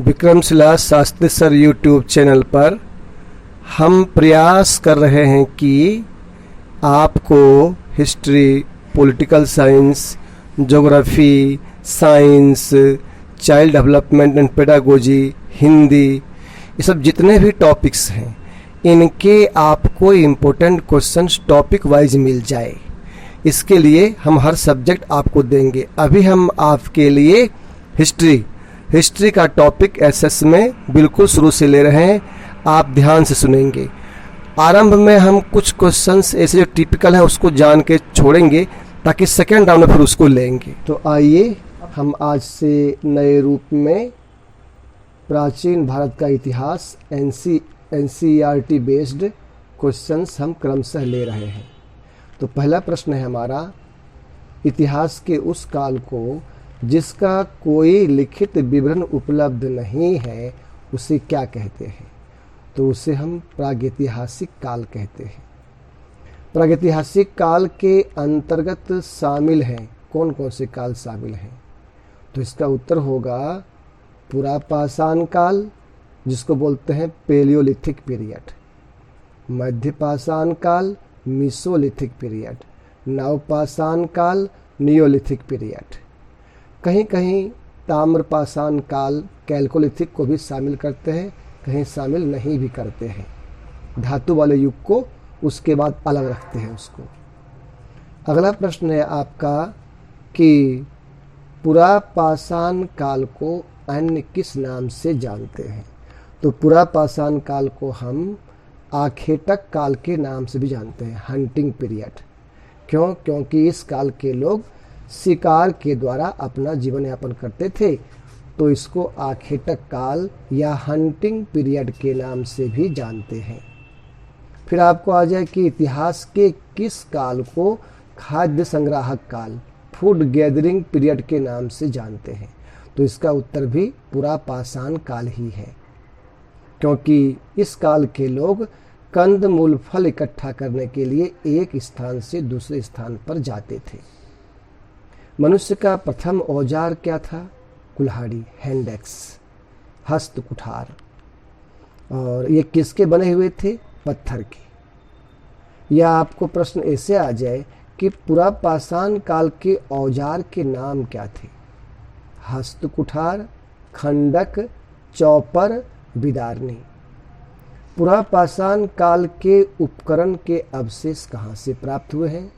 Vikramshila Shastri sir YouTube channel पर हम प्रयास कर रहे हैं कि आपको history, political science, geography, science, child development and pedagogy, Hindi, ये सब जितने भी टॉपिक्स हैं इनके आपको इम्पोर्टेंट क्वेश्चंस टॉपिक वाइज मिल जाए। इसके लिए हम हर सब्जेक्ट आपको देंगे। अभी हम आपके लिए हिस्ट्री का टॉपिक एसएस में बिल्कुल शुरू से ले रहे हैं, आप ध्यान से सुनेंगे। आरंभ में हम कुछ क्वेश्चंस ऐसे जो टिपिकल है उसको जान के छोड़ेंगे ताकि सेकेंड राउंड में फिर उसको लेंगे। तो आइए हम आज से नए रूप में प्राचीन भारत का इतिहास एनसीईआरटी बेस्ड क्वेश्चंस हम क्रमशः ले रहे हैं। तो पहला प्रश्न है हमारा, इतिहास के उस काल को जिसका कोई लिखित विवरण उपलब्ध नहीं है उसे क्या कहते हैं? तो उसे हम प्रागैतिहासिक काल कहते हैं। प्रागैतिहासिक काल के अंतर्गत शामिल हैं कौन कौन से काल शामिल हैं? तो इसका उत्तर होगा पुरापाषाण काल, जिसको बोलते हैं पेलियोलिथिक पीरियड, मध्यपाषाण काल, मीसोलिथिक पीरियड, नवपाषाण काल, नियोलिथिक पीरियड। कहीं कहीं ताम्रपाषाण काल, कैल्कोलिथिक को भी शामिल करते हैं, कहीं शामिल नहीं भी करते हैं। धातु वाले युग को उसके बाद अलग रखते हैं उसको। अगला प्रश्न है आपका कि पुरापाषाण काल को अन्य किस नाम से जानते हैं? तो पुरापाषाण काल को हम आखेटक काल के नाम से भी जानते हैं, हंटिंग पीरियड। क्यों? क्योंकि इस काल के लोग शिकार के द्वारा अपना जीवन यापन करते थे, तो इसको आखेटक काल या हंटिंग पीरियड के नाम से भी जानते हैं। फिर आपको आ जाए कि इतिहास के किस काल को खाद्य संग्राहक काल, फूड गैदरिंग पीरियड के नाम से जानते हैं? तो इसका उत्तर भी पुरापाषाण काल ही है, क्योंकि इस काल के लोग कंद मूल फल इकट्ठा करने के लिए एक स्थान से दूसरे स्थान पर जाते थे। मनुष्य का प्रथम औजार क्या था? कुल्हाड़ी, हैंडेक्स, हस्त कुठार। और ये किसके बने हुए थे? पत्थर के। या आपको प्रश्न ऐसे आ जाए कि पुरापाषाण काल के औजार के नाम क्या थे? हस्त कुठार, खंडक, चौपर, बिदारनी। पुरापाषाण काल के उपकरण के अवशेष कहाँ से प्राप्त हुए हैं?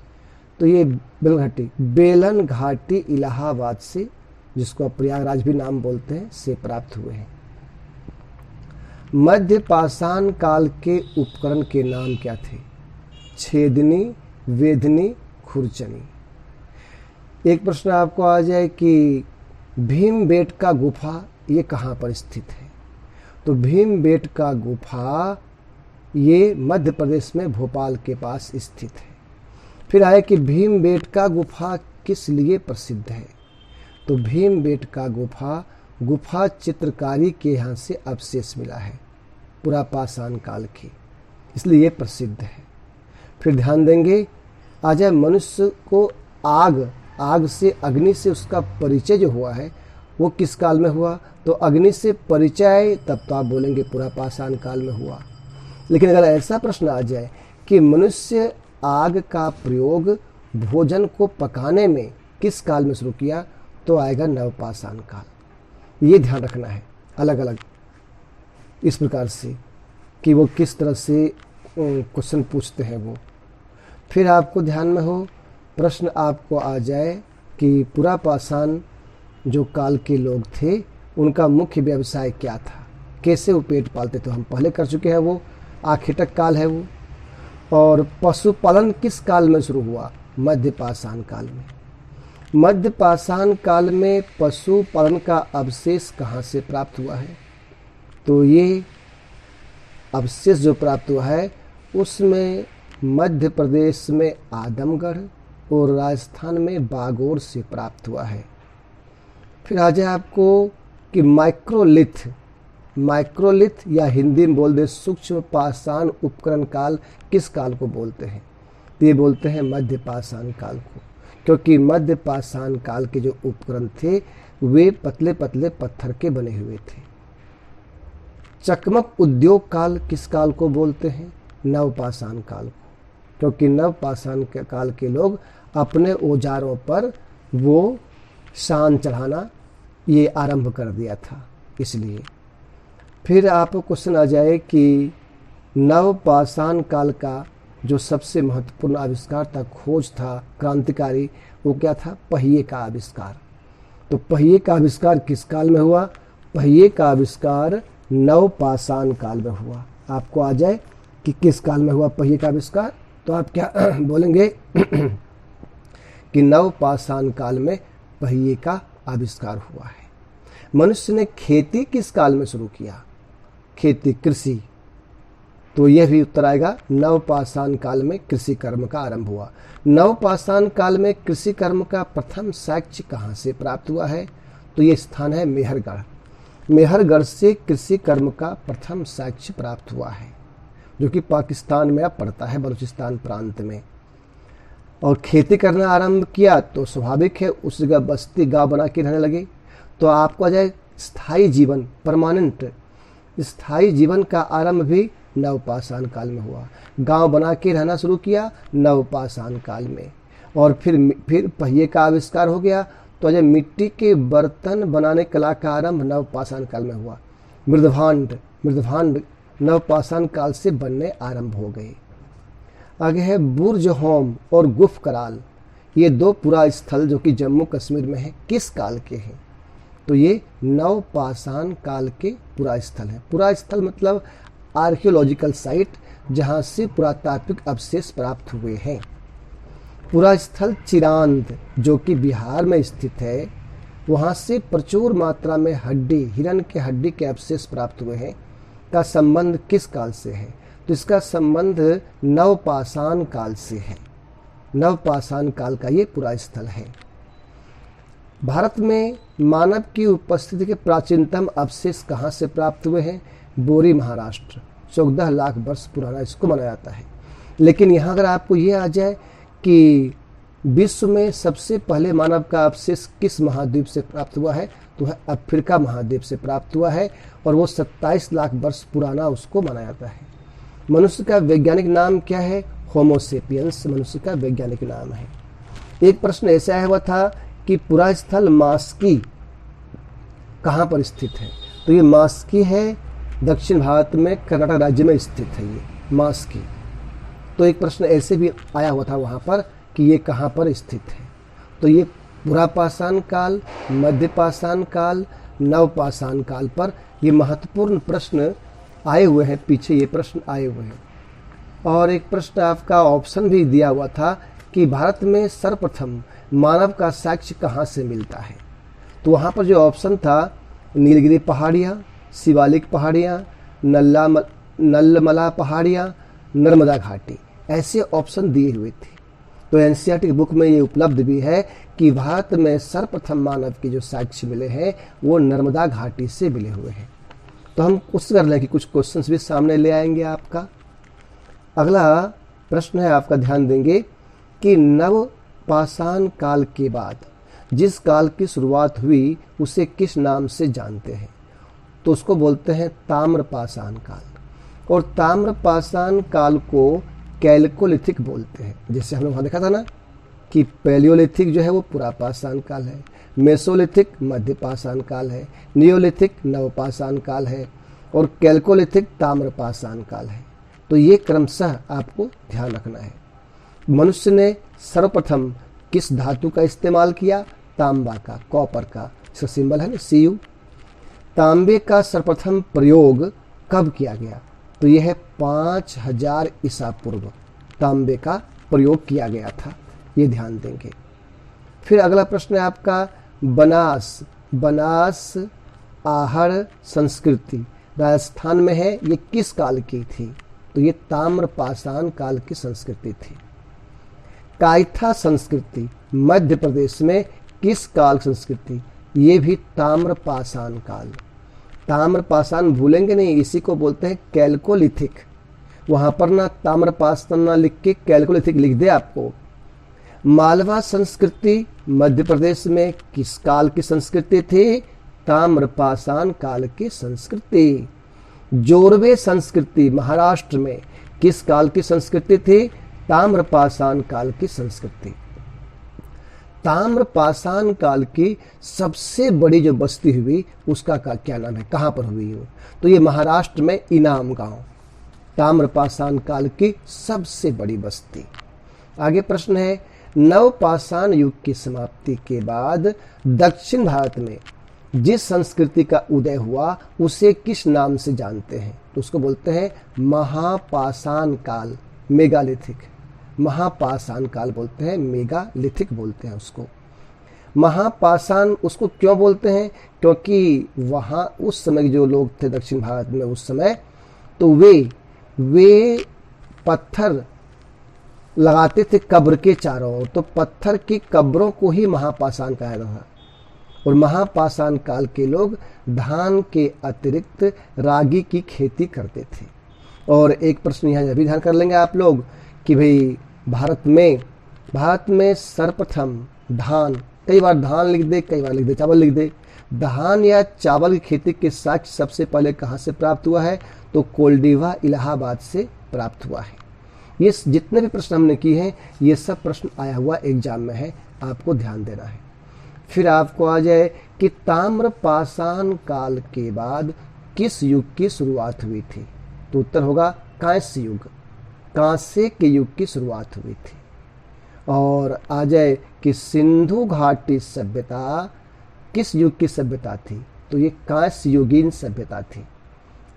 तो ये बेलन घाटी इलाहाबाद से, जिसको प्रयागराज भी नाम बोलते हैं, से प्राप्त हुए हैं। मध्यपाषाण काल के उपकरण के नाम क्या थे? छेदनी, वेदनी, खुरचनी। एक प्रश्न आपको आ जाए कि भीमबेटका गुफा ये कहाँ पर स्थित है? तो भीमबेटका गुफा ये मध्य प्रदेश में भोपाल के पास स्थित है। फिर आए कि भीमबेटका गुफा किस लिए प्रसिद्ध है? तो भीमबेटका गुफा चित्रकारी के यहाँ से अवशेष मिला है पुरापाषाण काल की, इसलिए प्रसिद्ध है। फिर ध्यान देंगे, आ जाए मनुष्य को आग से, अग्नि से उसका परिचय जो हुआ है वो किस काल में हुआ? तो अग्नि से परिचय तब तो आप बोलेंगे पुरापाषाण काल में हुआ। लेकिन अगर ऐसा प्रश्न आ जाए कि मनुष्य आग का प्रयोग भोजन को पकाने में किस काल में शुरू किया? तो आएगा नवपाषाण काल। ये ध्यान रखना है अलग अलग इस प्रकार से कि वो किस तरह से क्वेश्चन पूछते हैं वो। फिर आपको ध्यान में हो प्रश्न आपको आ जाए कि पुरापाषाण जो काल के लोग थे उनका मुख्य व्यवसाय क्या था, कैसे वो पेट पालते थे? हम पहले कर चुके हैं, वो आखेटक काल है वो। और पशुपालन किस काल में शुरू हुआ? मध्यपाषाण काल में। मध्यपाषाण काल में पशुपालन का अवशेष कहाँ से प्राप्त हुआ है? तो ये अवशेष जो प्राप्त हुआ है उसमें मध्य प्रदेश में आदमगढ़ और राजस्थान में बागोर से प्राप्त हुआ है। फिर आ जाए आपको कि माइक्रोलिथ या हिंदी में बोल दे सूक्ष्म पाषाण उपकरण काल किस काल को बोलते हैं? तो ये बोलते हैं मध्यपाषाण काल को, क्योंकि मध्यपाषाण काल के जो उपकरण थे वे पतले पतले पत्थर के बने हुए थे। चकमक उद्योग काल किस काल को बोलते हैं? नवपाषाण काल को, क्योंकि नवपाषाण के काल के लोग अपने औजारों पर वो शान चढ़ाना ये आरंभ कर दिया था, इसलिए। फिर आपको क्वेश्चन आ जाए कि नवपाषाण काल का जो सबसे महत्वपूर्ण आविष्कार था, खोज था, क्रांतिकारी, वो क्या था? पहिए का आविष्कार। तो पहिए का आविष्कार किस काल में हुआ? पहिए का आविष्कार नवपाषाण काल में हुआ। आपको आ जाए कि किस काल में हुआ पहिए का आविष्कार, तो आप क्या बोलेंगे कि नवपाषाण काल में पहिए का आविष्कार हुआ है। मनुष्य ने खेती किस काल में शुरू किया? खेती, कृषि, तो यह भी उत्तर आएगा नवपाषाण काल में कृषि कर्म का आरंभ हुआ। नवपाषाण काल में कृषि कर्म का प्रथम साक्ष्य कहाँ से प्राप्त हुआ है? तो ये स्थान है मेहरगढ़। मेहरगढ़ से कृषि कर्म का प्रथम साक्ष्य प्राप्त हुआ है, जो कि पाकिस्तान में अब पड़ता है, बलूचिस्तान प्रांत में। और खेती करना आरंभ किया तो स्वाभाविक है उस जगह बस्ती, गांव बना के रहने लगे। तो आपको आ जाए स्थायी जीवन, परमानेंट स्थायी जीवन का आरंभ भी नवपाषाण काल में हुआ। गांव बना के रहना शुरू किया नवपाषाण काल में। और फिर पहिए का आविष्कार हो गया, तो जब मिट्टी के बर्तन बनाने कला का आरंभ नवपाषाण काल में हुआ। मृदभांड नवपाषाण काल से बनने आरंभ हो गए। आगे है बुर्ज होम और गुफ कराल, ये दो पुरा स्थल जो कि जम्मू कश्मीर में है, किस काल के हैं? तो ये नवपाषाण काल के पुरा स्थल हैं। पुरा स्थल मतलब आर्कियोलॉजिकल साइट, जहाँ से पुरातात्विक अवशेष प्राप्त हुए हैं। पुरा स्थल चिरांद जो कि बिहार में स्थित है, वहाँ से प्रचुर मात्रा में हड्डी, हिरण के हड्डी के अवशेष प्राप्त हुए हैं। का संबंध किस काल से है? तो इसका संबंध नवपाषाण काल से है। नवपाषाण काल का ये पुरा स्थल है। भारत में मानव की उपस्थिति के प्राचीनतम अवशेष कहाँ से प्राप्त हुए हैं? बोरी, महाराष्ट्र। 14 लाख वर्ष पुराना इसको माना जाता है। लेकिन यहाँ अगर आपको ये आ जाए कि विश्व में सबसे पहले मानव का अवशेष किस महाद्वीप से प्राप्त हुआ है, तो है अफ्रीका महाद्वीप से प्राप्त हुआ है, और वो 27 लाख वर्ष पुराना उसको माना जाता है। मनुष्य का वैज्ञानिक नाम क्या है? होमोसेपियंस मनुष्य का वैज्ञानिक नाम है। एक प्रश्न ऐसा आया हुआ था कि पुरा स्थल मास्की कहाँ पर स्थित है? तो ये मास्की है, दक्षिण भारत में कर्नाटक राज्य में स्थित है ये मास्की। तो एक प्रश्न ऐसे भी आया हुआ था वहाँ पर कि ये कहाँ पर स्थित है। तो ये पुरापाषाण काल, मध्यपाषाण काल, नवपाषाण काल पर ये महत्वपूर्ण प्रश्न आए हुए हैं, पीछे ये प्रश्न आए हुए हैं। और एक प्रश्न आपका ऑप्शन भी दिया हुआ था कि भारत में सर्वप्रथम मानव का साक्ष्य कहाँ से मिलता है? तो वहाँ पर जो ऑप्शन था नीलगिरी पहाड़ियाँ, शिवालिक पहाड़ियाँ, नल्लमला पहाड़ियाँ, नर्मदा घाटी, ऐसे ऑप्शन दिए हुए थे। तो एनसीईआरटी की बुक में ये उपलब्ध भी है कि भारत में सर्वप्रथम मानव के जो साक्ष्य मिले हैं वो नर्मदा घाटी से मिले हुए हैं। तो हम कोशिश कर लें कि कुछ क्वेश्चंस भी सामने ले आएंगे आपका। अगला प्रश्न है, आपका ध्यान देंगे कि नवपाषाण काल के बाद जिस काल की शुरुआत हुई उसे किस नाम से जानते हैं? तो उसको बोलते हैं ताम्रपाषाण काल। और ताम्रपाषाण काल को कैल्कोलिथिक बोलते हैं। जैसे हम लोग वहाँ देखा था ना कि पैलियोलिथिक जो है वो पुरापाषाण काल है, मेसोलिथिक मध्यपाषाण काल है, नियोलिथिक नवपाषाण काल है, और कैल्कोलिथिक ताम्रपाषाण काल है। तो ये क्रमशः आपको ध्यान रखना है। मनुष्य ने सर्वप्रथम किस धातु का इस्तेमाल किया? तांबा का, कॉपर का, इसका सिंबल है ना Cu। तांबे का सर्वप्रथम प्रयोग कब किया गया? तो यह है 5000 ईसा पूर्व तांबे का प्रयोग किया गया था, ये ध्यान देंगे। फिर अगला प्रश्न है आपका बनास आहड़ संस्कृति राजस्थान में है, ये किस काल की थी? तो ये ताम्रपाषाण काल की संस्कृति थी। कायथा संस्कृति मध्य प्रदेश में किस काल संस्कृति? ये भी ताम्रपाषाण काल। ताम्रपाषाण भूलेंगे नहीं, इसी को बोलते हैं कैल्कोलिथिक। वहां पर ना ताम्रपाषाण ना लिख के कैल्कोलिथिक लिख दे आपको। मालवा संस्कृति मध्य प्रदेश में किस काल की संस्कृति थी? ताम्रपाषाण काल की संस्कृति। जोरवे संस्कृति महाराष्ट्र में किस काल की संस्कृति थी? ताम्रपाषाण काल की संस्कृति। ताम्रपाषाण काल की सबसे बड़ी जो बस्ती हुई उसका क्या नाम है, कहां पर हुई हो? तो ये महाराष्ट्र में इनाम गांव, ताम्रपाषाण काल की सबसे बड़ी बस्ती। आगे प्रश्न है, नवपाषाण युग की समाप्ति के बाद दक्षिण भारत में जिस संस्कृति का उदय हुआ उसे किस नाम से जानते हैं? तो उसको बोलते हैं महापाषाण काल, मेगालिथिक। महापाषाण काल बोलते हैं, मेगालिथिक बोलते हैं उसको। महापाषाण उसको क्यों बोलते हैं? क्योंकि वहाँ उस समय जो लोग थे दक्षिण भारत में उस समय, तो वे पत्थर लगाते थे कब्र के चारों ओर, तो पत्थर की कब्रों को ही महापाषाण कहा जाता था। और महापाषाण काल के लोग धान के अतिरिक्त रागी की खेती करते थे। और एक प्रश्न यहाँ भी ध्यान कर लेंगे आप लोग कि भाई भारत में सर्वप्रथम धान, कई बार धान लिख दे, कई बार लिख दे चावल लिख दे, धान या चावल की खेती के साक्ष्य सबसे पहले कहाँ से प्राप्त हुआ है? तो कोल्डिवा इलाहाबाद से प्राप्त हुआ है। ये जितने भी प्रश्न हमने किए हैं ये सब प्रश्न आया हुआ एग्जाम में है, आपको ध्यान देना है। फिर आपको आ जाए कि ताम्रपाषाण काल के बाद किस युग की शुरुआत हुई थी? तो उत्तर होगा कांस्य युग, कांसे के युग की शुरुआत हुई थी। और आ जाए कि सिंधु घाटी सभ्यता किस युग की सभ्यता थी? तो ये कांस्य युगीन सभ्यता थी।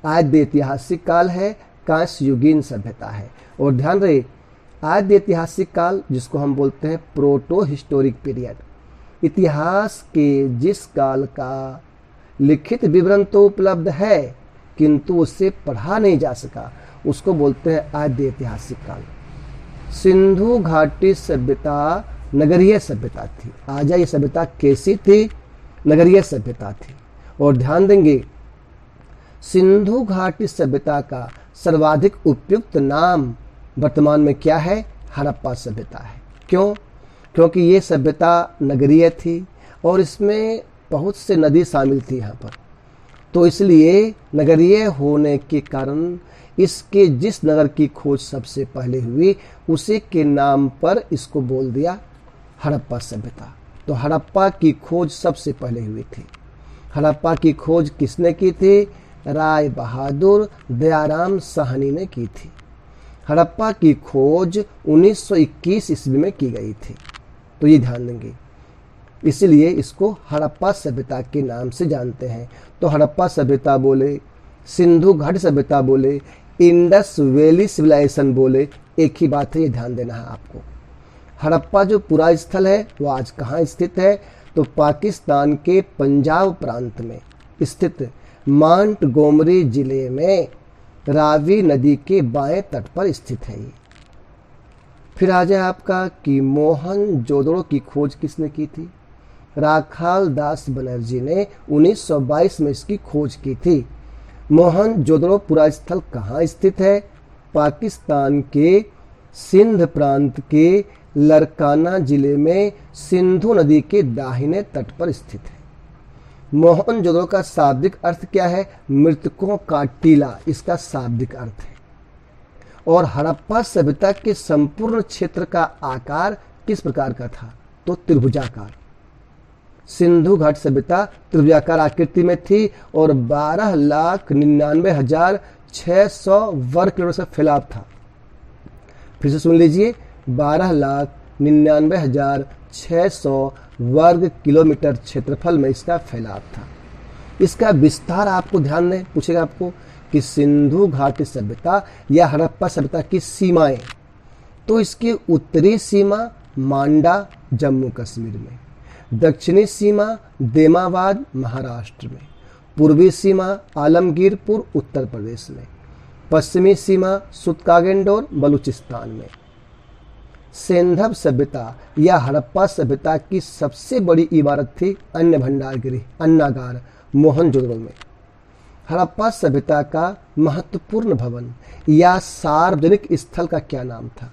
आद्य ऐतिहासिक काल है, कांस्य युगीन सभ्यता है। और ध्यान रहे, आद्य ऐतिहासिक काल जिसको हम बोलते हैं प्रोटो हिस्टोरिक पीरियड, इतिहास के जिस काल का लिखित विवरण तो उपलब्ध है किंतु उसे पढ़ा नहीं जा सका, उसको बोलते हैं आद्य ऐतिहासिक काल। सिंधु घाटी सभ्यता नगरीय सभ्यता थी। आजा ये सभ्यता कैसी थी? नगरीय सभ्यता थी। और ध्यान देंगे, सिंधु घाटी सभ्यता का सर्वाधिक उपयुक्त नाम वर्तमान में क्या है? हड़प्पा सभ्यता है। क्यों? क्योंकि ये सभ्यता नगरीय थी और इसमें बहुत से नदी शामिल थी यहाँ पर, तो इसलिए नगरीय होने के कारण इसके जिस नगर की खोज सबसे पहले हुई उसी के नाम पर इसको बोल दिया हड़प्पा सभ्यता। तो हड़प्पा की खोज सबसे पहले हुई थी। हड़प्पा की खोज किसने की थी? राय बहादुर दयाराम साहनी ने की थी। हड़प्पा की खोज 1921 ईस्वी में की गई थी, तो ये ध्यान देंगे, इसलिए इसको हड़प्पा सभ्यता के नाम से जानते हैं। तो हड़प्पा सभ्यता बोले, सिंधु घाटी सभ्यता बोले, इंडस वैली सिविलाइजेशन बोले, एक ही बात है, ये ध्यान देना है आपको। हड़प्पा जो पूरा स्थल है वो आज कहाँ स्थित है? तो पाकिस्तान के पंजाब प्रांत में स्थित मांटगोमरी जिले में रावी नदी के बाएं तट पर स्थित है ये। फिर आ जाए आपका कि मोहनजोदड़ो की खोज किसने की थी? राखाल दास बनर्जी ने 1922 में इसकी खोज की थी। मोहनजोदड़ो पूरा स्थल कहाँ स्थित है? पाकिस्तान के सिंध प्रांत के लरकाना जिले में सिंधु नदी के दाहिने तट पर स्थित है। मोहनजोदड़ो का शाब्दिक अर्थ क्या है? मृतकों का टीला, इसका शाब्दिक अर्थ है। और हड़प्पा सभ्यता के संपूर्ण क्षेत्र का आकार किस प्रकार का था? तो त्रिभुजाकार। सिंधु घाट सभ्यता त्रिभुजाकार आकृति में थी और 12,99,600 वर्ग किलोमीटर से फैलाव था। फिर से सुन लीजिए, 12,99,600 वर्ग किलोमीटर क्षेत्रफल में इसका फैलाव था। इसका विस्तार आपको ध्यान दें, पूछेगा आपको कि सिंधु घाटी सभ्यता या हड़प्पा सभ्यता की सीमाएं, तो इसकी उत्तरी सीमा मांडा जम्मू कश्मीर में, दक्षिणी सीमा देमाबाद महाराष्ट्र में, पूर्वी सीमा आलमगीरपुर उत्तर प्रदेश में, पश्चिमी सीमा सुतकागेंडोर बलूचिस्तान में। सेंधव सभ्यता या हड़प्पा सभ्यता की सबसे बड़ी इमारत थी अन्न भंडार गृह, अन्नागार, मोहनजोदड़ो में। हड़प्पा सभ्यता का महत्वपूर्ण भवन या सार्वजनिक स्थल का क्या नाम था?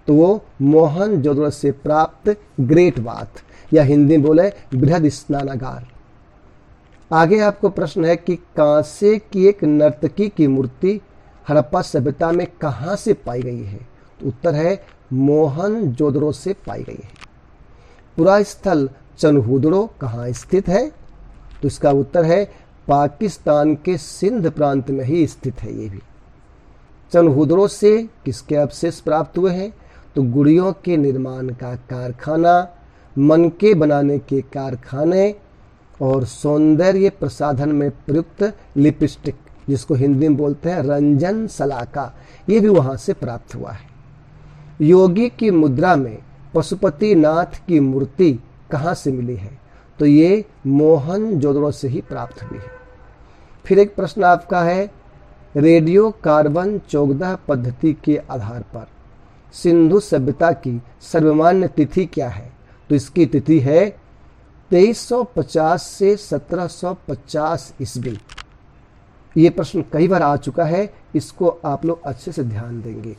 तो वो मोहनजोदड़ो से प्राप्त ग्रेट बाथ या हिंदी में बोले बृहद स्नानागार। आगे आपको प्रश्न है कि कांसे की एक नर्तकी की मूर्ति हड़प्पा सभ्यता में कहां से पाई गई है? तो उत्तर है मोहनजोदड़ो से पाई गई है। पुरास्थल चनहुदड़ो कहाँ स्थित है? तो इसका उत्तर है पाकिस्तान के सिंध प्रांत में ही स्थित है। ये भी चनहुदड़ो से किसके अवशेष प्राप्त हुए हैं? तो गुड़ियों के निर्माण का कारखाना, मनके बनाने के कारखाने और सौंदर्य प्रसाधन में प्रयुक्त लिपस्टिक, जिसको हिंदी में बोलते हैं रंजन सलाका, ये भी वहां से प्राप्त हुआ है। योगी की मुद्रा में पशुपति नाथ की मूर्ति कहाँ से मिली है? तो ये मोहनजोदड़ो से ही प्राप्त हुई है। फिर एक प्रश्न आपका है, रेडियो कार्बन 14 पद्धति के आधार पर सिंधु सभ्यता की सर्वमान्य तिथि क्या है? तो इसकी तिथि है 2350 से 1750 ईस्वी। ये प्रश्न कई बार आ चुका है, इसको आप लोग अच्छे से ध्यान देंगे।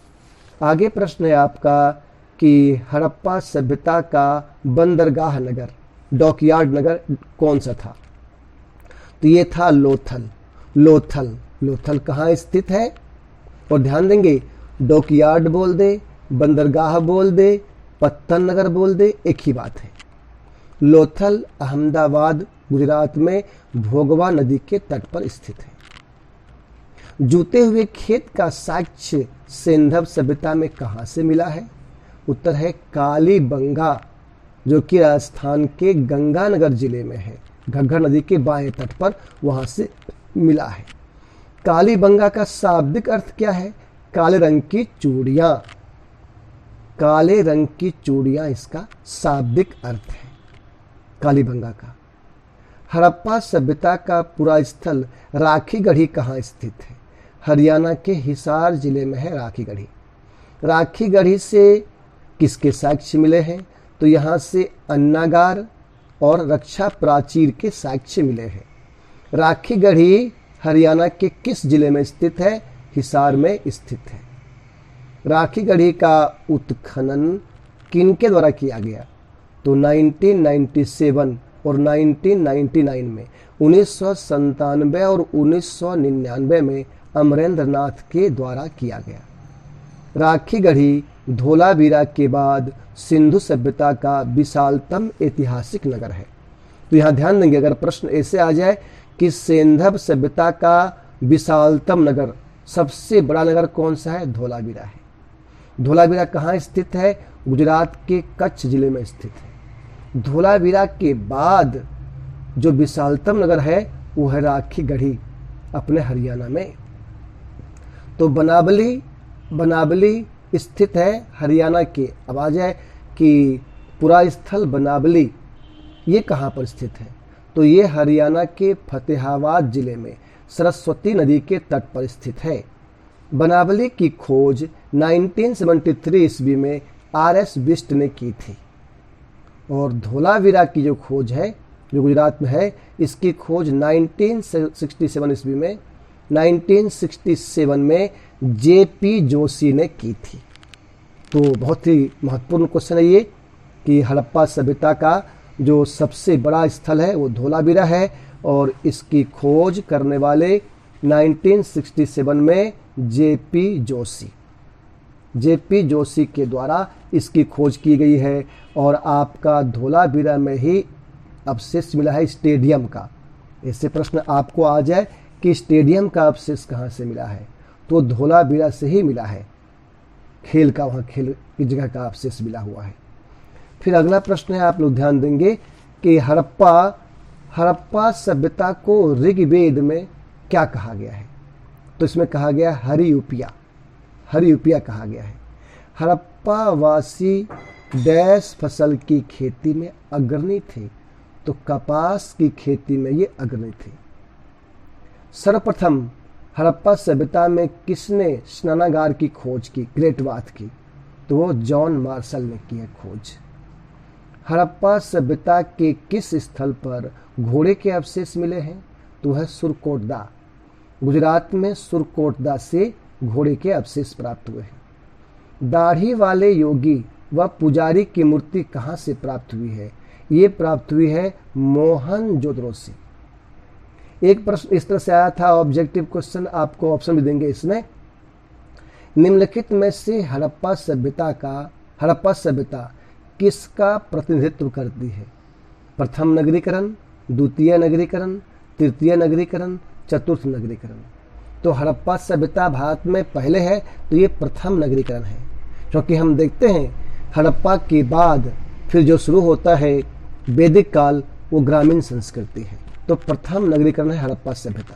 आगे प्रश्न है आपका कि हड़प्पा सभ्यता का बंदरगाह नगर, डॉकयार्ड नगर कौन सा था? तो ये था लोथल। लोथल कहाँ स्थित है? और ध्यान देंगे, डॉकयार्ड बोल दे, बंदरगाह बोल दे, पत्तन नगर बोल दे, एक ही बात है। लोथल अहमदाबाद गुजरात में भोगवा नदी के तट पर स्थित है। जूते हुए खेत का साक्ष्य सिंधव सभ्यता में कहां से मिला है? उत्तर है कालीबंगा, जो कि राजस्थान के गंगानगर जिले में है, घग्गर नदी के बाएं तट पर, वहां से मिला है। कालीबंगा का शाब्दिक अर्थ क्या है? काले रंग की चूड़ियां। काले रंग की चूड़ियां इसका शाब्दिक अर्थ है कालीबंगा का। हड़प्पा सभ्यता का पुरास्थल राखीगढ़ी कहाँ स्थित है? हरियाणा के हिसार जिले में है राखीगढ़ी। राखीगढ़ी से किसके साक्ष्य मिले हैं? तो यहाँ से अन्नागार और रक्षा प्राचीर के साक्ष्य मिले हैं। राखीगढ़ी हरियाणा के किस जिले में स्थित है? हिसार में स्थित है। राखीगढ़ी का उत्खनन किनके द्वारा किया गया? तो 1997 और 1999 में, 1997 और 1999 में अमरेंद्र नाथ के द्वारा किया गया। राखीगढ़ी धोलावीरा के बाद सिंधु सभ्यता का विशालतम ऐतिहासिक नगर है। तो यहाँ ध्यान देंगे, अगर प्रश्न ऐसे आ जाए कि सिंधव सभ्यता का विशालतम नगर, सबसे बड़ा नगर कौन सा है? धोलावीरा है। धोलावीरा कहाँ स्थित है? गुजरात के कच्छ जिले में स्थित है। धोलावीरा के बाद जो विशालतम नगर है वो है राखीगढ़ी, अपने हरियाणा में। तो बनावली स्थित है हरियाणा के। अब आ जाए कि पुरास्थल बनावली ये कहाँ पर स्थित है? तो ये हरियाणा के फतेहाबाद जिले में सरस्वती नदी के तट पर स्थित है। बनावली की खोज 1973 ईस्वी में RS बिष्ट ने की थी। और धोलावीरा की जो खोज है, जो गुजरात में है, इसकी खोज 1967 ईस्वी में 1967 में JP जोशी ने की थी। तो बहुत ही महत्वपूर्ण क्वेश्चन है ये कि हड़प्पा सभ्यता का जो सबसे बड़ा स्थल है वो धोलावीरा है, और इसकी खोज करने वाले 1967 में JP जोशी के द्वारा इसकी खोज की गई है। और आपका धोलावीरा में ही अवशेष मिला है स्टेडियम का। ऐसे प्रश्न आपको आ जाए कि स्टेडियम का अवशेष कहाँ से मिला है, तो धोलावीरा से ही मिला है। खेल का, वहाँ खेल की जगह का अवशेष मिला हुआ है। फिर अगला प्रश्न है, आप लोग ध्यान देंगे कि हड़प्पा सभ्यता को ऋग्वेद में क्या कहा गया है? तो इसमें कहा गया हरियूपिया कहा गया है। हड़प्पा वासी डैश फसल की खेती में अग्रणी थे, तो कपास की खेती में ये अग्रणी थे। सर्वप्रथम हड़प्पा सभ्यता में किसने स्नानागार की खोज की, ग्रेट बाथ की? तो वो जॉन मार्शल ने की है खोज। हड़प्पा सभ्यता के किस स्थल पर घोड़े के अवशेष मिले हैं? तो है सुरकोटदा। गुजरात में सुरकोटदा से घोड़े के अवशेष प्राप्त हुए हैं। दाढ़ी वाले योगी व पुजारी की मूर्ति कहाँ से प्राप्त हुई है? ये प्राप्त हुई है मोहनजोदड़ो से। एक प्रश्न इस तरह से आया था, ऑब्जेक्टिव क्वेश्चन, आपको ऑप्शन भी देंगे इसमें। निम्नलिखित में से हड़प्पा सभ्यता किसका प्रतिनिधित्व करती है? प्रथम नगरीकरण, द्वितीय नगरीकरण, तृतीय नगरीकरण, चतुर्थ नगरीकरण। तो हड़प्पा सभ्यता भारत में पहले है, तो ये प्रथम नगरीकरण है, क्योंकि हम देखते हैं हड़प्पा के बाद फिर जो शुरू होता है वैदिक काल, वो ग्रामीण संस्कृति है। तो प्रथम नगरीकरण है हड़प्पा सभ्यता।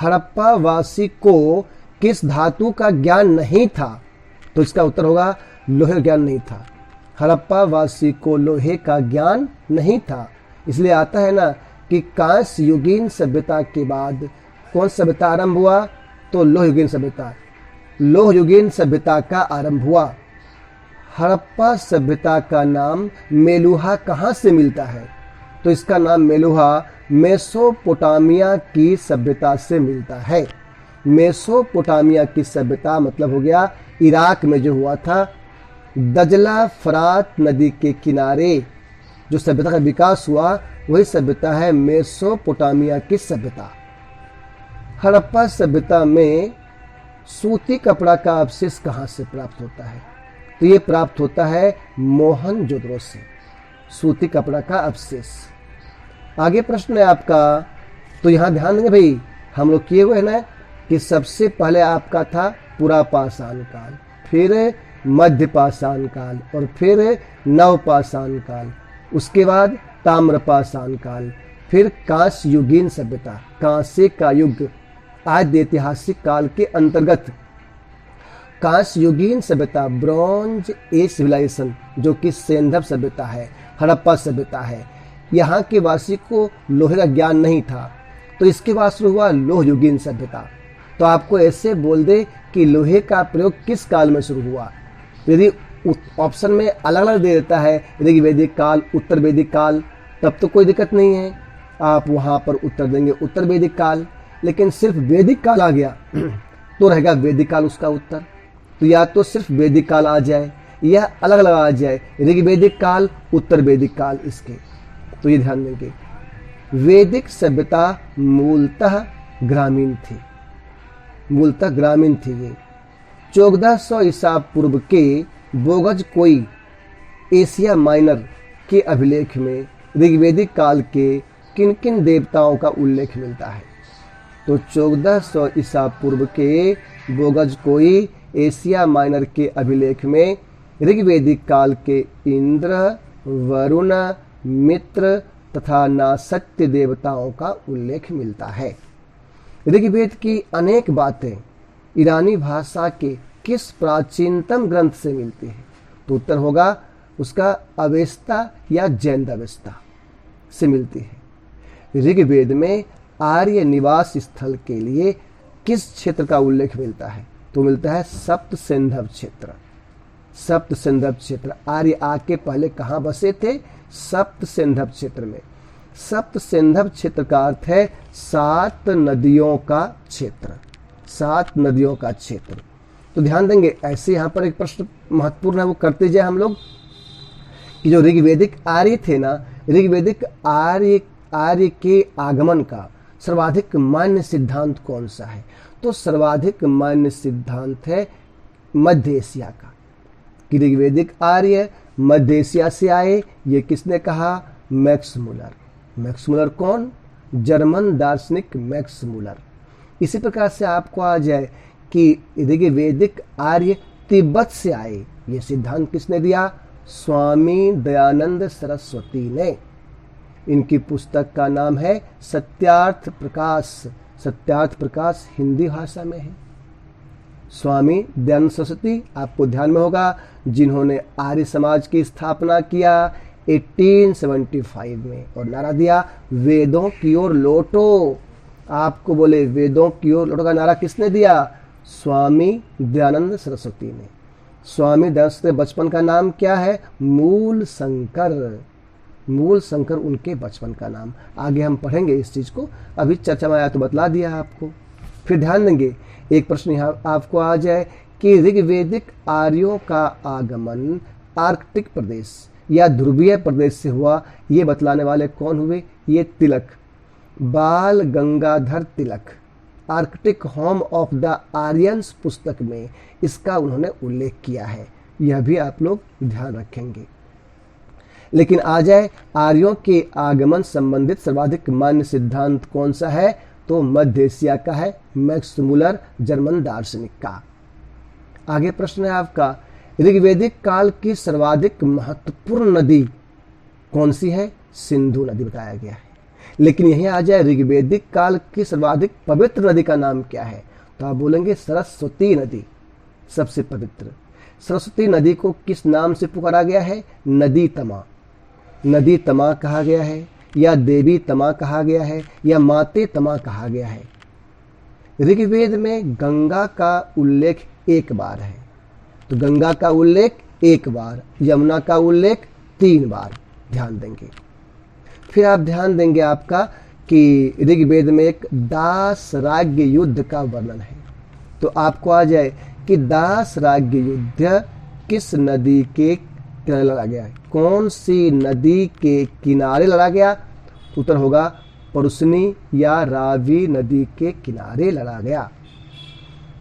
हड़प्पा वासी को किस धातु का ज्ञान नहीं था? तो इसका उत्तर होगा लोहे का ज्ञान नहीं था। हड़प्पा वासी को लोहे का ज्ञान नहीं था। इसलिए आता है ना कि कांस्य युगीन सभ्यता के बाद कौन सभ्यता आरंभ हुआ? तो लोह युगीन सभ्यता। लोह युगीन सभ्यता का आरंभ हुआ। हड़प्पा सभ्यता का नाम मेलुहा कहाँ से मिलता है? तो इसका नाम मेलुहा मेसोपोटामिया की सभ्यता से मिलता है। मेसोपोटामिया की सभ्यता मतलब हो गया इराक में जो हुआ था, दजला फरात नदी के किनारे जो सभ्यता का विकास हुआ, वही सभ्यता है मेसोपोटामिया की सभ्यता। हड़प्पा सभ्यता में सूती कपड़ा का अवशेष कहाँ से प्राप्त होता है? तो ये प्राप्त होता है मोहनजोदड़ो से, सूती कपड़ा का अवशेष। आगे प्रश्न है आपका, तो यहां ध्यान देंगे भाई, हम लोग किए हुए हैं ना कि सबसे पहले आपका था पुरापाषाण काल, फिर मध्यपाषाण काल और फिर नवपाषाण काल, उसके बाद ताम्रपाषाण काल, फिर कांस्य युगीन सभ्यता, कांस्य का युग आद्य ऐतिहासिक काल के अंतर्गत कांस्य युगीन सभ्यता, ब्रॉन्ज एज सिविलाइजेशन जो कि सेंधव सभ्यता है, हड़प्पा सभ्यता है। यहाँ के वासी को लोहे का ज्ञान नहीं था, तो इसके बाद शुरू हुआ लोह युगीन सभ्यता। तो आपको ऐसे बोल दे कि लोहे का प्रयोग किस काल में शुरू हुआ। यदि ऑप्शन में अलग अलग दे देता है, ऋग्वैदिक काल, उत्तर वैदिक काल, तब तो कोई दिक्कत नहीं है, आप वहां पर उत्तर देंगे उत्तर वैदिक काल। लेकिन सिर्फ वैदिक काल आ गया तो रहेगा वैदिक काल उसका उत्तर। तो या तो सिर्फ वैदिक काल आ जाए या अलग अलग आ जाए, ऋग्वैदिक काल, उत्तर वैदिक काल इसके। तो ये ध्यान देंगे, वैदिक सभ्यता मूलतः ग्रामीण थी, मूलतः ग्रामीण थी। ये 1400 ईसा पूर्व के बोगज कोई एशिया माइनर के अभिलेख में ऋग्वैदिक काल के किन किन देवताओं का उल्लेख मिलता है? तो 1400 ईसा पूर्व के बोगज कोई एशिया माइनर के अभिलेख में ऋग्वैदिक काल के इंद्र, वरुण, मित्र तथा नासत्य देवताओं का उल्लेख मिलता है। ऋग्वेद की अनेक बातें ईरानी भाषा के किस प्राचीनतम ग्रंथ से मिलती है? तो उत्तर होगा उसका अवेस्ता या जैनदवेस्ता से मिलती है। ऋग्वेद में आर्य निवास स्थल के लिए किस क्षेत्र का उल्लेख मिलता है? तो मिलता है सप्त सिंधव क्षेत्र। सप्त सिंधव क्षेत्र, आर्य आके पहले कहाँ बसे थे? सप्त सिंधव क्षेत्र में। सप्त सिंधव क्षेत्र का अर्थ है 7 नदियों का क्षेत्र, 7 नदियों का क्षेत्र। तो ध्यान देंगे, ऐसे यहाँ पर एक प्रश्न महत्वपूर्ण है, वो करते जाए हम लोग कि जो ऋग्वैदिक आर्य थे ना, ऋग्वैदिक आर्य के आगमन का सर्वाधिक मान्य सिद्धांत कौन सा है? तो सर्वाधिक मान्य सिद्धांत है मध्य एशिया का, कि ऋग्वैदिक आर्य मध्य एशिया से आए। ये किसने कहा? Max Muller. मैक्स मूलर कौन? जर्मन दार्शनिक मैक्स मूलर। इसी प्रकार से आपको आ जाए कि ऋग्वैदिक आर्य तिब्बत से आए, ये सिद्धांत किसने दिया? स्वामी दयानंद सरस्वती ने। इनकी पुस्तक का नाम है सत्यार्थ प्रकाश। सत्यार्थ प्रकाश हिंदी भाषा में है। स्वामी दयानंद सरस्वती आपको ध्यान में होगा, जिन्होंने आर्य समाज की स्थापना किया 1875 में और नारा दिया वेदों की ओर लौटो। आपको बोले वेदों की ओर लौटो का नारा किसने दिया? स्वामी दयानंद सरस्वती ने। स्वामी दयानंद सरस्वती बचपन का नाम क्या है? मूल शंकर। मूल शंकर उनके बचपन का नाम। आगे हम पढ़ेंगे इस चीज को, अभी चर्चा में आया तो बतला दिया आपको। फिर ध्यान देंगे, एक प्रश्न यहाँ आपको आ जाए कि ऋग्वैदिक आर्यों का आगमन आर्कटिक प्रदेश या ध्रुवीय प्रदेश से हुआ, ये बतलाने वाले कौन हुए? ये Tilak. Bal Gangadhar Tilak Arctic home of the Aryans पुस्तक में इसका उन्होंने उल्लेख किया है। यह भी आप लोग ध्यान रखेंगे। लेकिन आ जाए आर्यों के आगमन संबंधित सर्वाधिक मान्य सिद्धांत कौन सा है, तो मध्य एशिया का है, मैक्स मुलर जर्मन दार्शनिक का। आगे प्रश्न है आपका, ऋग्वैदिक काल की सर्वाधिक महत्वपूर्ण नदी कौन सी है, सिंधु नदी बताया गया है। लेकिन यहीं आ जाए ऋग्वैदिक काल की सर्वाधिक पवित्र नदी का नाम क्या है, तो आप बोलेंगे सरस्वती नदी सबसे पवित्र। सरस्वती नदी को किस नाम से पुकारा गया है, नदी तमा। नदी तमा कहा गया है, या देवी तमा कहा गया है, या माते तमा कहा गया है। ऋग्वेद में गंगा का उल्लेख एक बार है, तो गंगा का उल्लेख एक बार, यमुना का उल्लेख 3 बार, ध्यान देंगे। फिर आप ध्यान देंगे आपका कि ऋग्वेद में एक दासराग्य युद्ध का वर्णन है, तो आपको आ जाए कि दासराग्य युद्ध किस नदी के किनारे लड़ा गया है, कौन सी नदी के किनारे लड़ा गया, उत्तर होगा परुसनी या रावी नदी के किनारे लड़ा गया।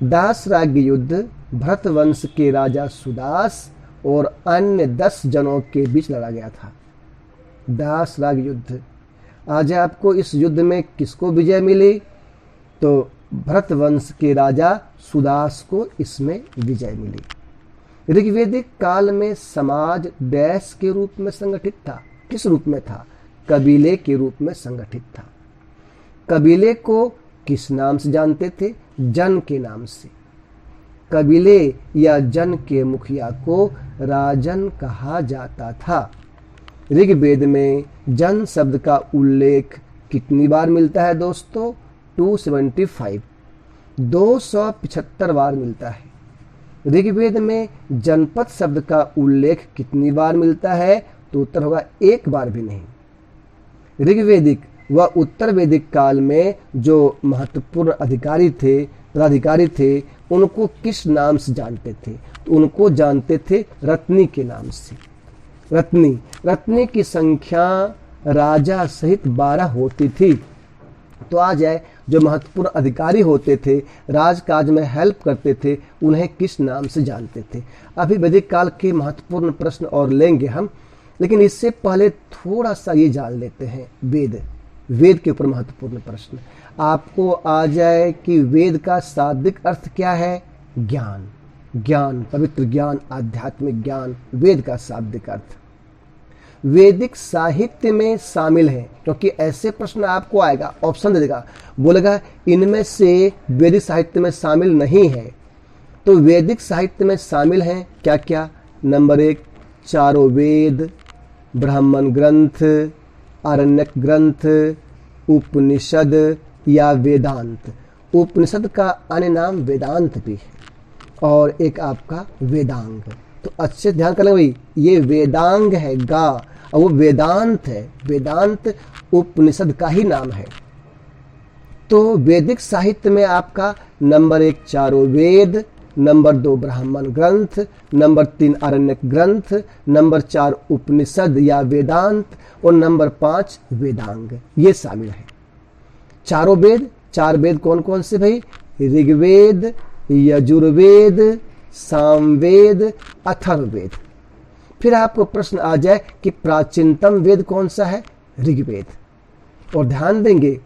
दासराग्य युद्ध भरत वंश के राजा सुदास और अन्य 10 जनों के बीच लड़ा गया था। दासराग्य युद्ध, आज आपको इस युद्ध में किसको विजय मिली, तो भरत वंश के राजा सुदास को इसमें विजय मिली। ऋग्वैदिक काल में समाज देश के रूप में संगठित था, किस रूप में था, कबीले के रूप में संगठित था। कबीले को किस नाम से जानते थे, जन के नाम से। कबीले या जन के मुखिया को राजन कहा जाता था। ऋग्वेद में जन शब्द का उल्लेख कितनी बार मिलता है दोस्तों, 275, 275 बार मिलता है। ऋग्वेद में जनपद शब्द का उल्लेख कितनी बार मिलता है, तो उत्तर होगा 1 बार भी नहीं। ऋग्वैदिक व उत्तर वैदिक काल में जो महत्वपूर्ण अधिकारी थे, पदाधिकारी थे, उनको किस नाम से जानते थे, तो उनको जानते थे रत्नी के नाम से। रत्नी की संख्या राजा सहित 12 होती थी। तो आ जाए जो महत्वपूर्ण अधिकारी होते थे, राजकाज में हेल्प करते थे, उन्हें किस नाम से जानते थे। अभी वैदिक काल के महत्वपूर्ण प्रश्न और लेंगे हम, लेकिन इससे पहले थोड़ा सा ये जान लेते हैं वेद के ऊपर महत्वपूर्ण प्रश्न। आपको आ जाए कि वेद का शाब्दिक अर्थ क्या है, ज्ञान, पवित्र ज्ञान, आध्यात्मिक ज्ञान, वेद का शाब्दिक अर्थ। वैदिक साहित्य में शामिल है, क्योंकि ऐसे प्रश्न आपको आएगा, ऑप्शन दे देगा, बोलेगा इनमें से वैदिक साहित्य में शामिल नहीं है। तो वैदिक साहित्य में शामिल हैं क्या क्या, नंबर 1 चारों वेद, ब्राह्मण ग्रंथ, आरण्यक ग्रंथ, उपनिषद या वेदांत। उपनिषद का अन्य नाम वेदांत भी है, और एक आपका वेदांग। तो अच्छे ध्यान करना भाई, ये वेदांग है गा, और वो वेदांत है, वेदांत उपनिषद का ही नाम है। तो वैदिक साहित्य में आपका नंबर 1 चारों वेद, नंबर 2 ब्राह्मण ग्रंथ, नंबर 3 आरण्यक ग्रंथ, नंबर 4 उपनिषद या वेदांत, और नंबर 5 वेदांग, ये शामिल है। चारों वेद, 4 वेद कौन कौन से भाई, ऋग्वेद, यजुर्वेद, सामवेद, अथर्ववेद। फिर आपको प्रश्न आ जाए कि प्राचीनतम वेद कौन सा है, ऋग्वेद। और ध्यान देंगे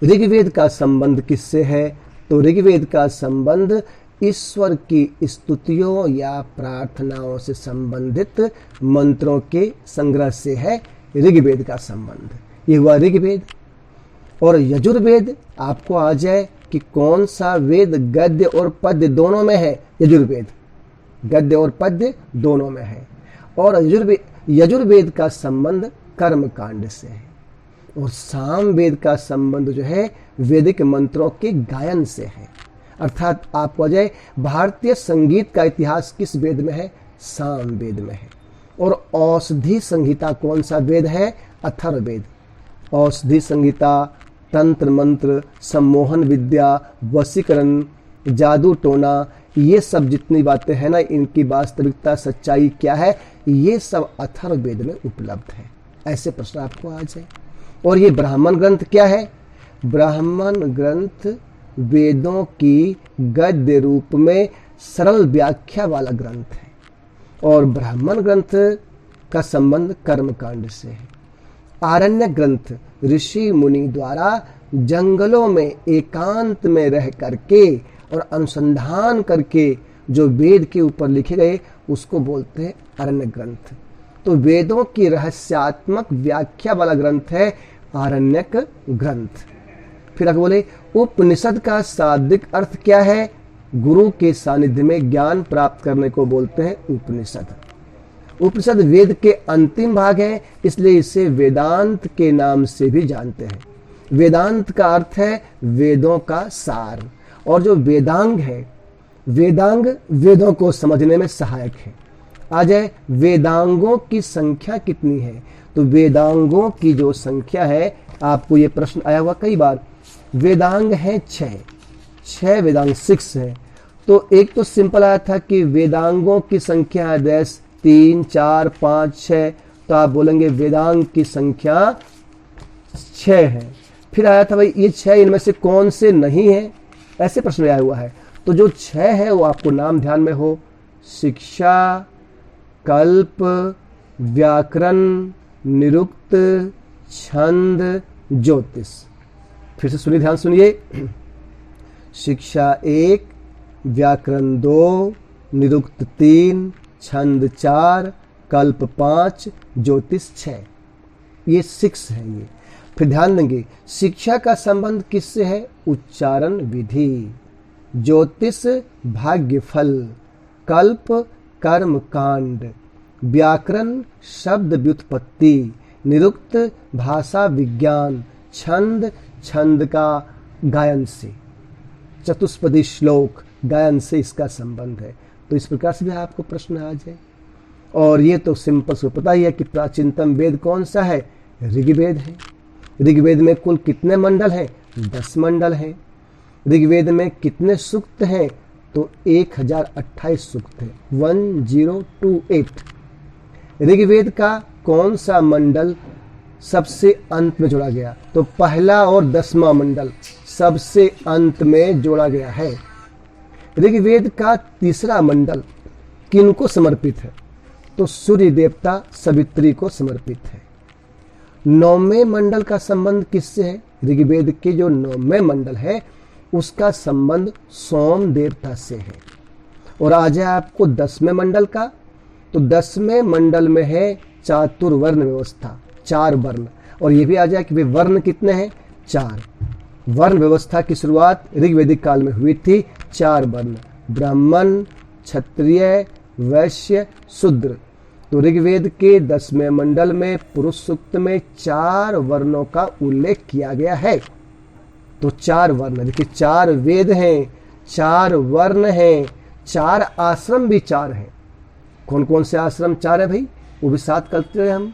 ऋग्वेद का संबंध किससे है, तो ऋग्वेद का संबंध ईश्वर की स्तुतियों या प्रार्थनाओं से संबंधित मंत्रों के संग्रह से है ऋग्वेद का संबंध। ये हुआ ऋग्वेद। और यजुर्वेद आपको आ जाए कि कौन सा वेद गद्य और पद्य दोनों में है, यजुर्वेद गद्य और पद्य दोनों में है। और यजुर्वेद का संबंध कर्म कांड से है, और सामवेद का संबंध जो है वैदिक मंत्रों के गायन से है। अर्थात आपको आ जाए भारतीय संगीत का इतिहास किस वेद में है, सामवेद में है। और औषधि संहिता कौन सा वेद है, अथर्ववेद। औषधि संहिता, तंत्र मंत्र, सम्मोहन विद्या, वशीकरण, जादू टोना, ये सब जितनी बातें हैं ना, इनकी वास्तविकता सच्चाई क्या है, ये सब अथर्ववेद में उपलब्ध है। ऐसे प्रश्न आपको आ जाए। और ये ब्राह्मण ग्रंथ क्या है? ब्राह्मण ग्रंथ वेदों की गद्य रूप में सरल व्याख्या वाला ग्रंथ है और ब्राह्मण ग्रंथ का संबंध कर्मकांड से है। आरण्य ग्रंथ ऋषि मुनि द्वारा जंगलों में एकांत में रह करके और अनुसंधान करके जो वेद के ऊपर लिखे गए उसको बोलते हैं आरण्य ग्रंथ। तो वेदों की रहस्यात्मक व्याख्या वाला ग्रंथ है आरण्यक ग्रंथ। फिर आगे बोले उपनिषद का शाब्दिक अर्थ क्या है? गुरु के सानिध्य में ज्ञान प्राप्त करने को बोलते हैं उपनिषद। उपनिषद वेद के अंतिम भाग है, इसलिए इसे वेदांत के नाम से भी जानते हैं। वेदांत का अर्थ है वेदों का सार, और जो वेदांग है, वेदांग वेदों को समझने में सहायक है। आ जाए वेदांगों की संख्या कितनी है? तो वेदांगों की जो संख्या है, आपको ये प्रश्न आया हुआ कई बार। वेदांग है 6 वेदांग 6 है। तो एक तो सिंपल आया था कि वेदांगों की संख्या है 10, 3, 4, 5, 6, तो आप बोलेंगे वेदांग की संख्या 6 है। फिर आया था भाई ये 6 इनमें से कौन से नहीं है, ऐसे प्रश्न आया हुआ है। तो जो 6 है वो आपको नाम ध्यान में हो, शिक्षा, कल्प, व्याकरण, निरुक्त, छंद, ज्योतिष। फिर से सुनिए, ध्यान सुनिए। शिक्षा 1, व्याकरण 2, निरुक्त 3, छंद 4, कल्प 5, ज्योतिष 6। ये 6 है ये। फिर ध्यान देंगे शिक्षा का संबंध किससे है? उच्चारण विधि, ज्योतिष भाग्य फल, कल्प कर्म कांड, व्याकरण शब्द व्युत्पत्ति, निरुक्त भाषा विज्ञान, छंद छंद का गायन से, चतुष्पदी श्लोक गायन से इसका संबंध है। तो इस प्रकार से भी आपको प्रश्न आ जाए। और ये तो सिंपल से पता ही है कि प्राचीनतम वेद कौन सा है? ऋग्वेद है। ऋग्वेद में कुल कितने मंडल हैं? 10 मंडल हैं। ऋग्वेद में कितने सूक्त हैं? तो 1028 सूक्त है, 1028। ऋग्वेद का कौन सा मंडल सबसे अंत में जोड़ा गया? तो पहला और 10वां मंडल सबसे अंत में जोड़ा गया है। ऋग्वेद का तीसरा मंडल किनको समर्पित है? तो सूर्य देवता सवित्री को समर्पित है। 9वें मंडल का संबंध किससे है? ऋग्वेद के जो 9वें मंडल है उसका संबंध सोम देवता से है। और आ जाए आपको 10वें मंडल का, तो 10वें मंडल में है चातुर्वर्ण व्यवस्था, 4 वर्ण। और ये भी आ जाए कि वे वर्ण कितने हैं? 4। वर्ण व्यवस्था की शुरुआत ऋग्वेदिक काल में हुई थी। 4 वर्ण, ब्राह्मण, क्षत्रिय, वैश्य, शूद्र। तो ऋग्वेद के 10वें मंडल में पुरुष सूक्त में 4 वर्णों का उल्लेख किया गया है। तो 4 वर्ण, देखिए 4 वेद हैं, 4 वर्ण हैं, 4 आश्रम भी 4 हैं। कौन कौन से आश्रम 4 है भाई? वो भी 7 करते हैं हम।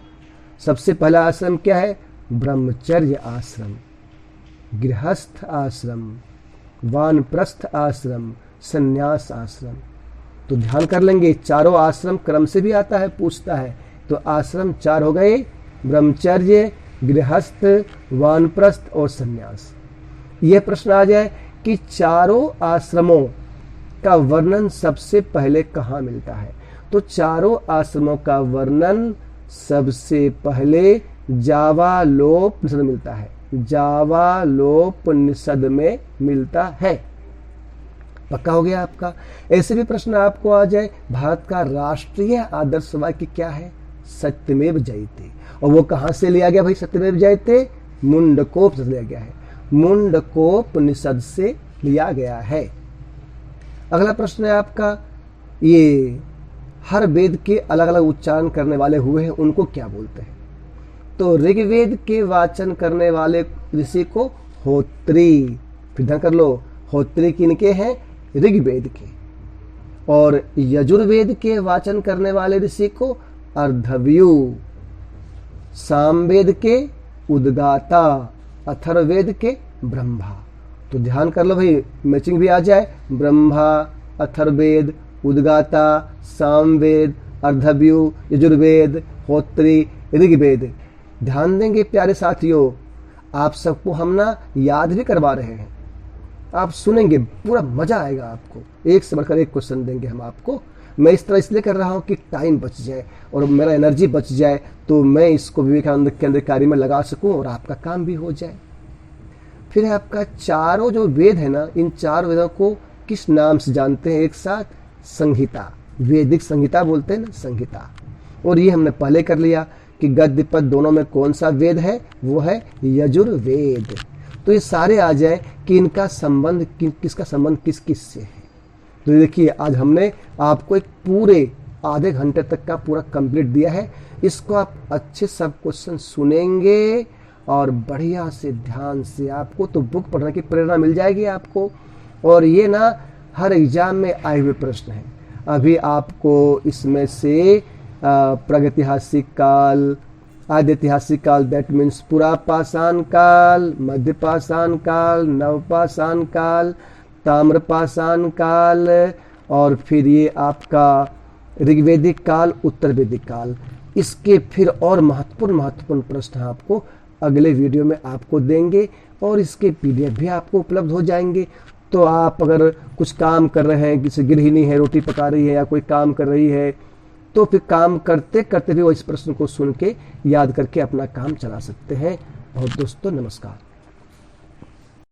सबसे पहला आश्रम क्या है? ब्रह्मचर्य आश्रम, गृहस्थ आश्रम, वानप्रस्थ आश्रम, संन्यास आश्रम। तो ध्यान कर लेंगे, चारों आश्रम क्रम से भी आता है, पूछता है। तो आश्रम 4 हो गए, ब्रह्मचर्य, गृहस्थ, वानप्रस्थ और संन्यास। यह प्रश्न आ जाए कि चारों आश्रमों का वर्णन सबसे पहले कहाँ मिलता है? तो चारों आश्रमों का वर्णन सबसे पहले जावालोपनिषद में मिलता है। जावालोपनिषद में मिलता है। पक्का हो गया आपका। ऐसे भी प्रश्न आपको आ जाए, भारत का राष्ट्रीय आदर्श वाक्य क्या है? सत्यमेव जयते। और वो कहां से लिया गया भाई? सत्यमेव जयते मुंडकोपनिषद से लिया गया है। मुंडकोपनिषद से लिया गया है। अगला प्रश्न है आपका, ये हर वेद के अलग अलग उच्चारण करने वाले हुए हैं, उनको क्या बोलते हैं? तो ऋग्वेद के वाचन करने वाले ऋषि को होत्री। फिर ध्यान कर लो, होत्री किनके हैं? ऋग्वेद के। और यजुर्वेद के वाचन करने वाले ऋषि को अर्धव्यु, सामवेद के उद्गाता, अथर्ववेद के ब्रह्मा। तो ध्यान कर लो भाई, मैचिंग भी आ जाए। ब्रह्मा, अथर्ववेद, उद्गाता, सामवेद, अर्धव्यु, यजुर्वेद, होत्री, ऋग्वेद। ध्यान देंगे प्यारे साथियों, आप सबको हम ना याद भी करवा रहे हैं। आप सुनेंगे, पूरा मजा आएगा आपको। एक से बढ़कर एक क्वेश्चन देंगे हम आपको। मैं इस तरह इसलिए कर रहा हूँ कि टाइम बच जाए और मेरा एनर्जी बच जाए, तो मैं इसको विवेकानंद केंद्र कार्य में लगा सकूं और आपका काम भी हो जाए। फिर है आपका चारों जो वेद है ना, इन चार वेदों को किस नाम से जानते हैं एक साथ? संहिता, वैदिक संहिता बोलते हैं ना, संहिता। और ये हमने पहले कर लिया कि गद्य पद दोनों में कौन सा वेद है, वो है यजुर्वेद। तो ये सारे आ जाए कि इनका संबंध किसका संबंध किस किस से है। तो देखिए आज हमने आपको एक पूरे आधे घंटे तक का पूरा कंप्लीट दिया है। इसको आप अच्छे सब क्वेश्चन सुनेंगे और बढ़िया से ध्यान से, आपको तो बुक पढ़ने की प्रेरणा मिल जाएगी आपको। और ये ना हर एग्जाम में आए हुए प्रश्न हैं। अभी आपको इसमें से प्रागैतिहासिक काल, आद्यैतिहासिक काल, दैट मीन्स पुरापाषाण काल, मध्यपाषाण काल, नवपाषाण काल, ताम्रपाषाण काल, और फिर ये आपका ऋग्वेदिक काल, उत्तर वैदिक काल, इसके फिर और महत्वपूर्ण प्रश्न आपको अगले वीडियो में आपको देंगे और इसके पीडीएफ भी आपको उपलब्ध हो जाएंगे। तो आप अगर कुछ काम कर रहे हैं, किसी गृहिणी है रोटी पका रही है या कोई काम कर रही है, तो फिर काम करते करते भी वो इस प्रश्न को सुन के याद करके अपना काम चला सकते हैं। और दोस्तों नमस्कार।